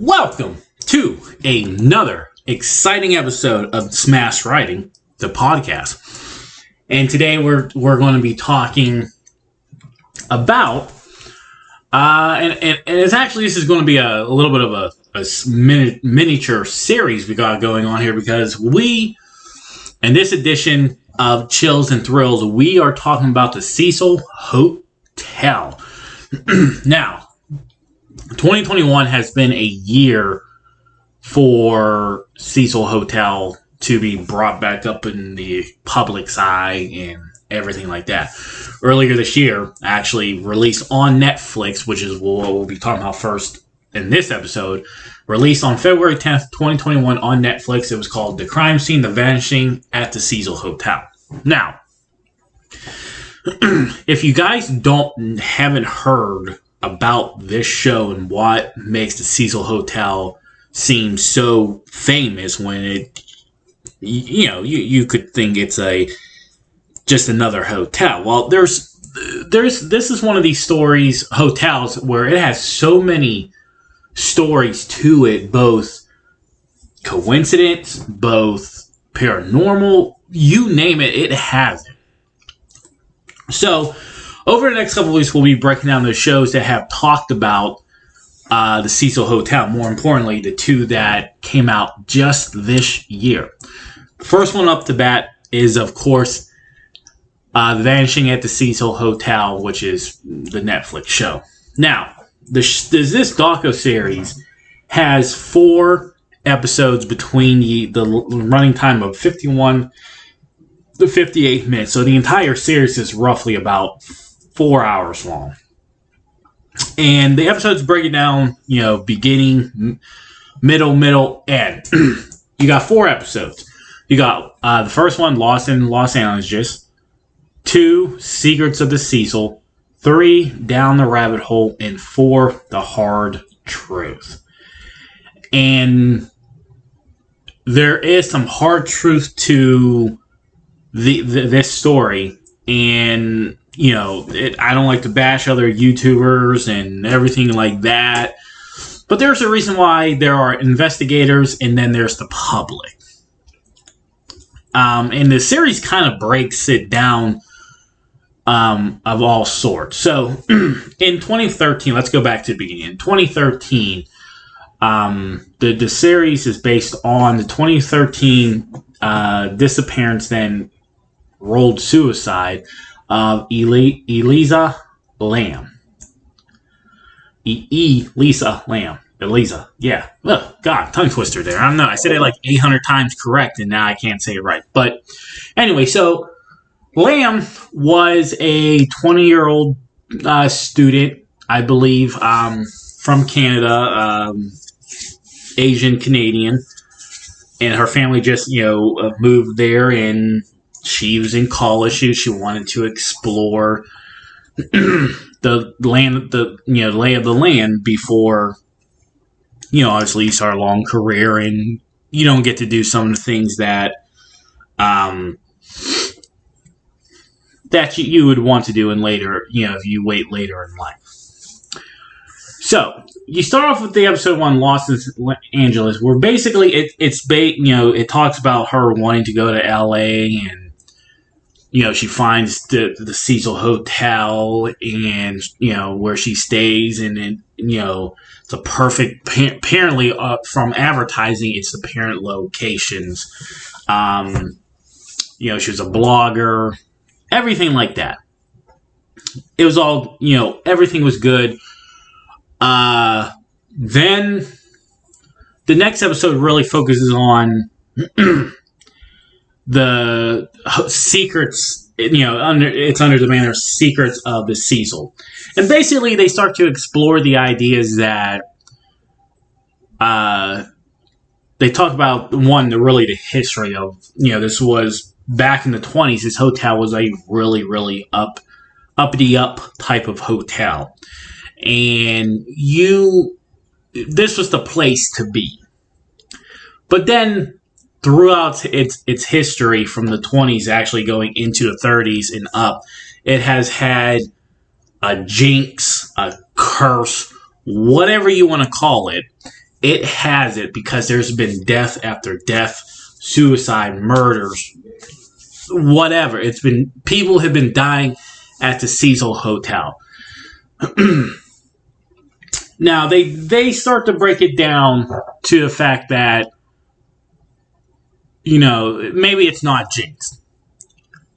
Welcome to another exciting episode of Smash Writing, the podcast. And today we're going to be talking about, and it's actually, this is going to be a little bit of a miniature series we got going on here, because we, in this edition of Chills and Thrills, we are talking about the Cecil Hotel. Now, 2021 has been a year for Cecil Hotel to be brought back up in the public's eye and everything like that. Earlier this year, actually released on Netflix, which is what we'll be talking about first in this episode, released on February 10th, 2021 on Netflix. It was called The Crime Scene, The Vanishing at the Cecil Hotel. Now, if you guys haven't heard about this show and what makes the Cecil Hotel seem so famous, when it, you could think it's just another hotel. Well, this is one of these hotels where it has so many stories to it, both coincidence, both paranormal, you name it, it has it. So, over the next couple of weeks, we'll be breaking down the shows that have talked about the Cecil Hotel. More importantly, the two that came out just this year. The first one up to bat is, of course, The Vanishing at the Cecil Hotel, which is the Netflix show. Now, this docu-series has 4 episodes between the running time of 51 to 58 minutes. So the entire series is roughly about 4 hours long. And the episodes break it down, beginning, middle, end. You got 4 episodes. You got the first one, Lost in Los Angeles. 2, Secrets of the Cecil. 3, Down the Rabbit Hole. And 4, The Hard Truth. And there is some hard truth to this story. And I don't like to bash other YouTubers and everything like that, but there's a reason why there are investigators and then there's the public. And the series kind of breaks it down of all sorts. So in 2013, let's go back to the beginning. In 2013, the series is based on the 2013 disappearance, then rolled suicide of Elisa Lam. Elisa Lam. Elisa. Yeah. Oh, God, tongue twister there. I don't know. I said it like 800 times correct, and now I can't say it right. But anyway, so Lam was a 20-year-old student, I believe, from Canada, Asian Canadian, and her family just, moved there, and she was in college. She wanted to explore the land, lay of the land before, obviously you start a long career and you don't get to do some of the things that that you would want to do in later, if you wait later in life. So you start off with the episode 1, Lost in Angeles, where basically it talks about her wanting to go to LA, and she finds the Cecil Hotel and, where she stays. And it's a perfect, apparently from advertising, it's the parent locations. She was a blogger, everything like that. It was all, everything was good. Then the next episode really focuses on the secrets, it's under the banner Secrets of the Cecil. And basically they start to explore the ideas that they talk about, the history of, this was back in the 20s. This hotel was a really, really uppity type of hotel. And this was the place to be. But then throughout its history, from the 20s actually going into the 30s and up, it has had a jinx, a curse, whatever you want to call it, it has it because there's been death after death, suicide, murders, whatever. It's been people have been dying at the Cecil Hotel. Now they start to break it down to the fact that, you know, maybe it's not jinxed.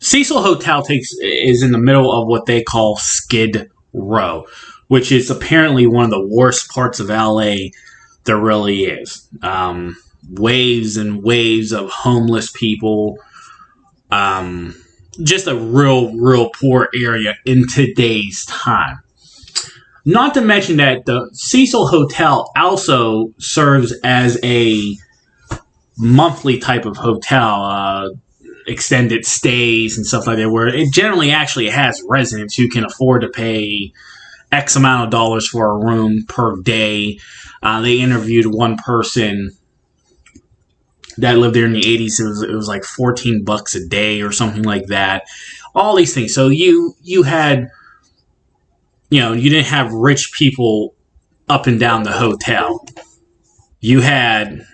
Cecil Hotel is in the middle of what they call Skid Row, which is apparently one of the worst parts of LA there really is. Waves and waves of homeless people. Just a real poor area in today's time. Not to mention that the Cecil Hotel also serves as a monthly type of hotel, extended stays and stuff like that, where it generally actually has residents who can afford to pay X amount of dollars for a room per day. They interviewed one person that lived there in the 80s. It was like $14 a day or something like that. All these things. So you had, you know, you didn't have rich people up and down the hotel. You had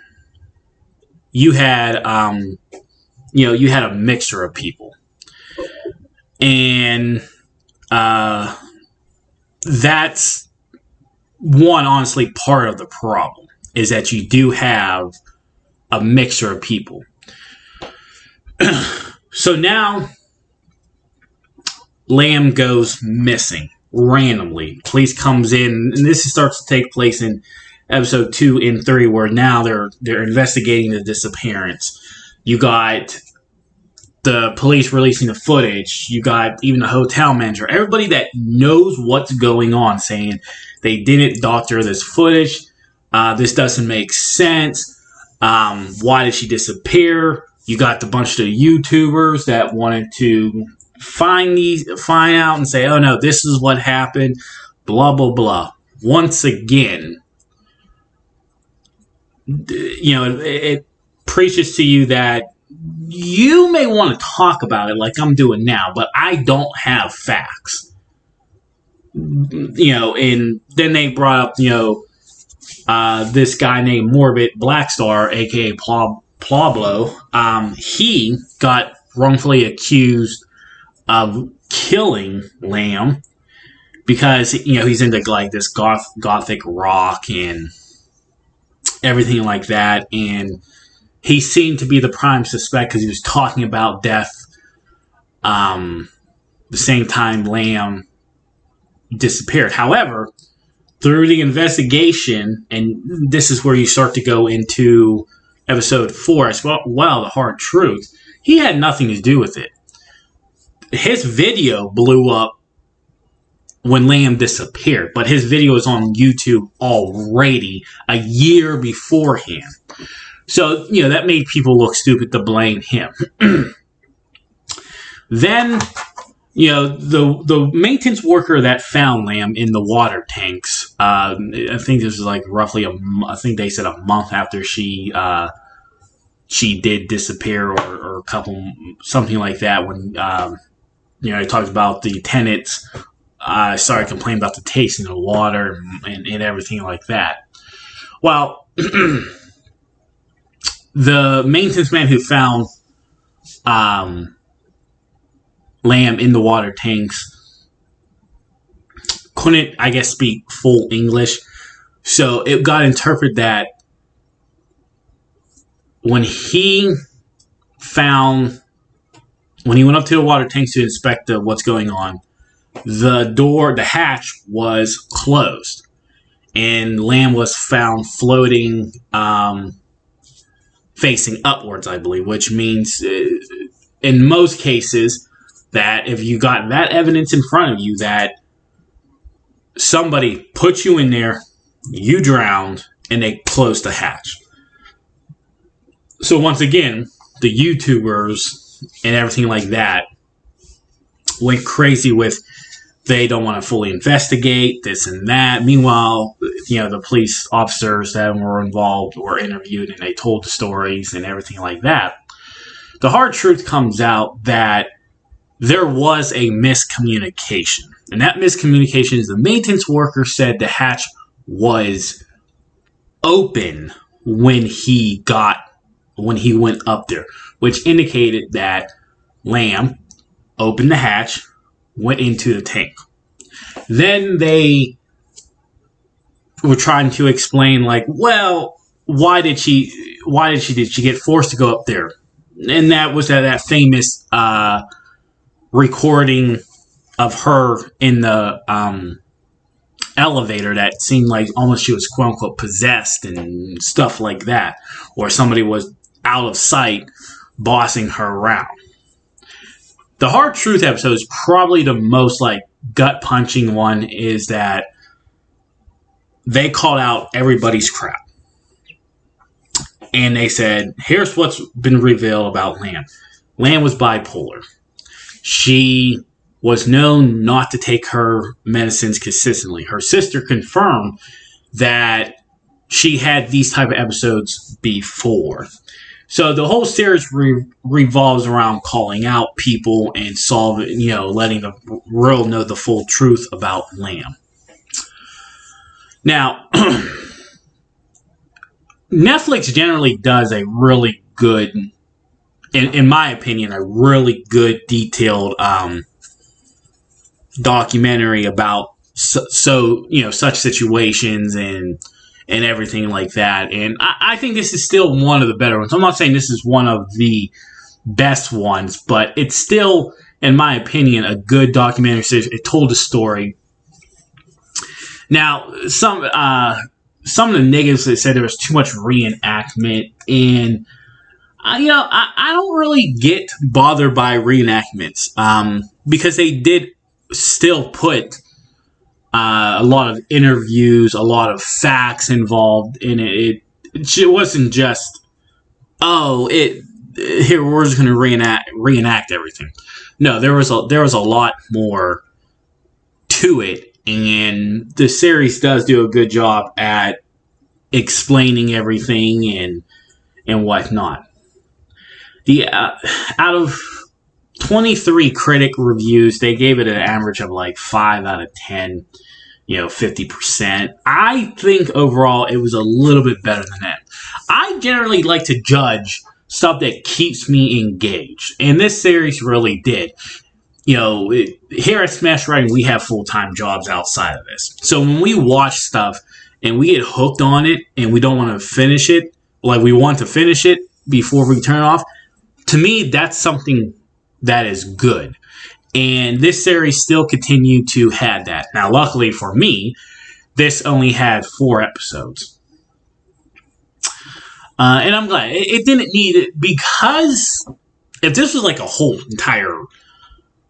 you had a mixture of people, and that's one, honestly, part of the problem is that you do have a mixture of people. So now Lamb goes missing randomly. Police comes in, and this starts to take place in episode 2 and 3, where now they're investigating the disappearance. You got the police releasing the footage. You got even the hotel manager, everybody that knows what's going on, saying they didn't doctor this footage. This doesn't make sense. Why did she disappear? You got the bunch of YouTubers that wanted to find out and say, oh no, this is what happened, blah blah blah. Once again, you know, it preaches to you that you may want to talk about it like I'm doing now, but I don't have facts. You know, and then they brought up, you know, this guy named Morbid Blackstar, aka Pablo. He got wrongfully accused of killing Lamb because, you know, he's into like this gothic rock and everything like that, and he seemed to be the prime suspect because he was talking about death the same time Lamb disappeared. However, through the investigation, and this is where you start to go into episode 4 as well, the hard truth, he had nothing to do with it. His video blew up when Lamb disappeared, but his video is on YouTube already a year beforehand. So, you know, that made people look stupid to blame him. Then, you know, the maintenance worker that found Lamb in the water tanks, I think this was like roughly I think they said a month after she did disappear, or a couple, something like that, when, you know, he talks about the tenants started complaining about the taste in the water and everything like that. Well, the maintenance man who found Lamb in the water tanks couldn't, I guess, speak full English. So it got interpreted that when he went up to the water tanks to inspect what's going on, the hatch was closed, and Lamb was found floating, facing upwards, I believe, which means in most cases that if you got that evidence in front of you that somebody put you in there, you drowned, and they closed the hatch. So once again, the YouTubers and everything like that went crazy with they don't want to fully investigate this and that. Meanwhile, you know, the police officers that were involved were interviewed and they told the stories and everything like that. The hard truth comes out that there was a miscommunication. And that miscommunication is the maintenance worker said the hatch was open when he went up there, which indicated that Lamb opened the hatch, went into the tank. Then they were trying to explain, like, well, did she get forced to go up there? And that was that famous recording of her in the elevator that seemed like almost she was quote unquote possessed and stuff like that, or somebody was out of sight bossing her around. The Hard Truth episode is probably the most like gut punching one, is that they called out everybody's crap. And they said, here's what's been revealed about Lamb. Lamb was bipolar. She was known not to take her medicines consistently. Her sister confirmed that she had these type of episodes before. So the whole series revolves around calling out people and letting the world know the full truth about Lamb. Now, Netflix generally does a really good, in my opinion, a really good detailed documentary about such situations and everything like that. And I think this is still one of the better ones. I'm not saying this is one of the best ones, but it's still, in my opinion, a good documentary series. It told a story. Now, some of the negatives, they said there was too much reenactment, and I don't really get bothered by reenactments because they did still put a lot of interviews, a lot of facts involved in it. It wasn't just, here we're just going to reenact everything. No, there was a lot more to it. And the series does do a good job at explaining everything and whatnot. Out of 23 critic reviews, they gave it an average of like 5 out of 10, 50%. I think overall it was a little bit better than that. I generally like to judge stuff that keeps me engaged, and this series really did. Here at Smash Writing, we have full-time jobs outside of this. So when we watch stuff and we get hooked on it and we don't want to finish it, like we want to finish it before we turn it off, to me, that's something that is good. And this series still continued to have that. Now, luckily for me, this only had 4 episodes. And I'm glad. It didn't need it, because if this was like a whole entire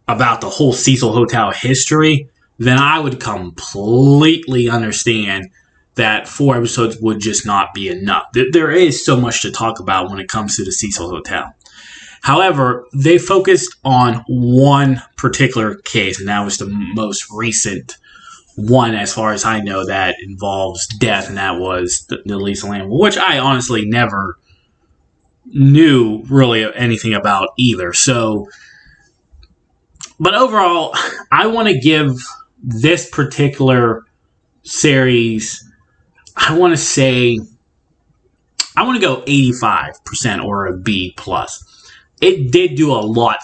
about the whole Cecil Hotel history, then I would completely understand that 4 episodes would just not be enough. There is so much to talk about when it comes to the Cecil Hotel. However, they focused on one particular case, and that was the most recent one, as far as I know, that involves death, and that was the Lisa Lamb, which I honestly never knew really anything about either. So, but overall, I want to give this particular series, I want to go 85% or a B+. It did do a lot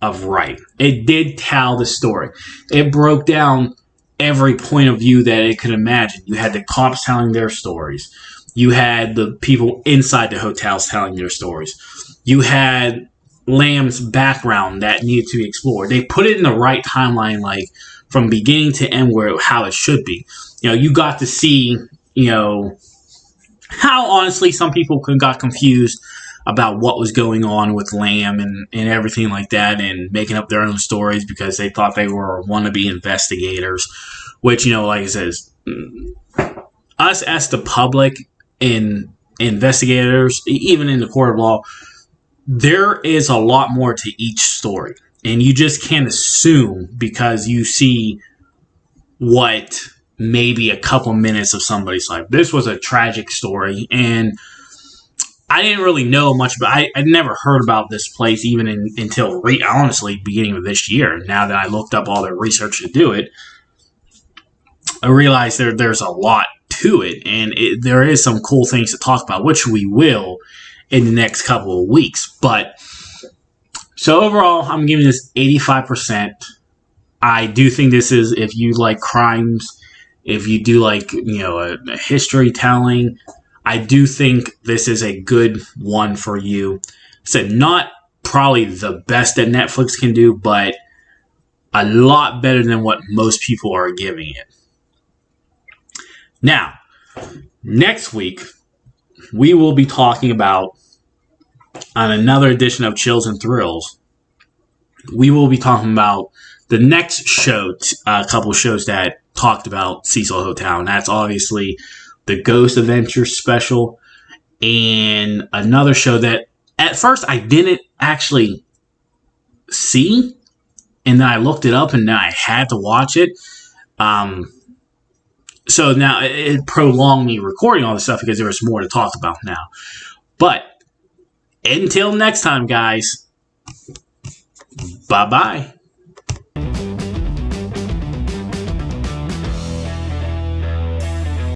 of right. It did tell the story. It broke down every point of view that it could imagine. You had the cops telling their stories. You had the people inside the hotels telling their stories. You had Lamb's background that needed to be explored. They put it in the right timeline, like from beginning to end, how it should be. You got to see, how honestly some people got confused about what was going on with Lamb and everything like that, and making up their own stories because they thought they were wannabe investigators, which, like I said, us as the public and investigators, even in the court of law, there is a lot more to each story, and you just can't assume because you see what maybe a couple minutes of somebody's life. This was a tragic story, and I didn't really know much about. I'd never heard about this place even until honestly beginning of this year. Now that I looked up all the research to do it, I realized there's a lot to it, and there is some cool things to talk about, which we will in the next couple of weeks. But so overall, I'm giving this 85%. I do think this is, if you like crimes, if you do like, a history telling, I do think this is a good one for you. So not probably the best that Netflix can do, but a lot better than what most people are giving it. Now, next week, we will be talking about, on another edition of Chills and Thrills, we will be talking about the next show, a couple shows that talked about Cecil Hotel, and that's obviously the Ghost Adventure special, and another show that at first I didn't actually see, and then I looked it up, and then I had to watch it. So now it prolonged me recording all this stuff because there was more to talk about now. But until next time, guys, bye-bye.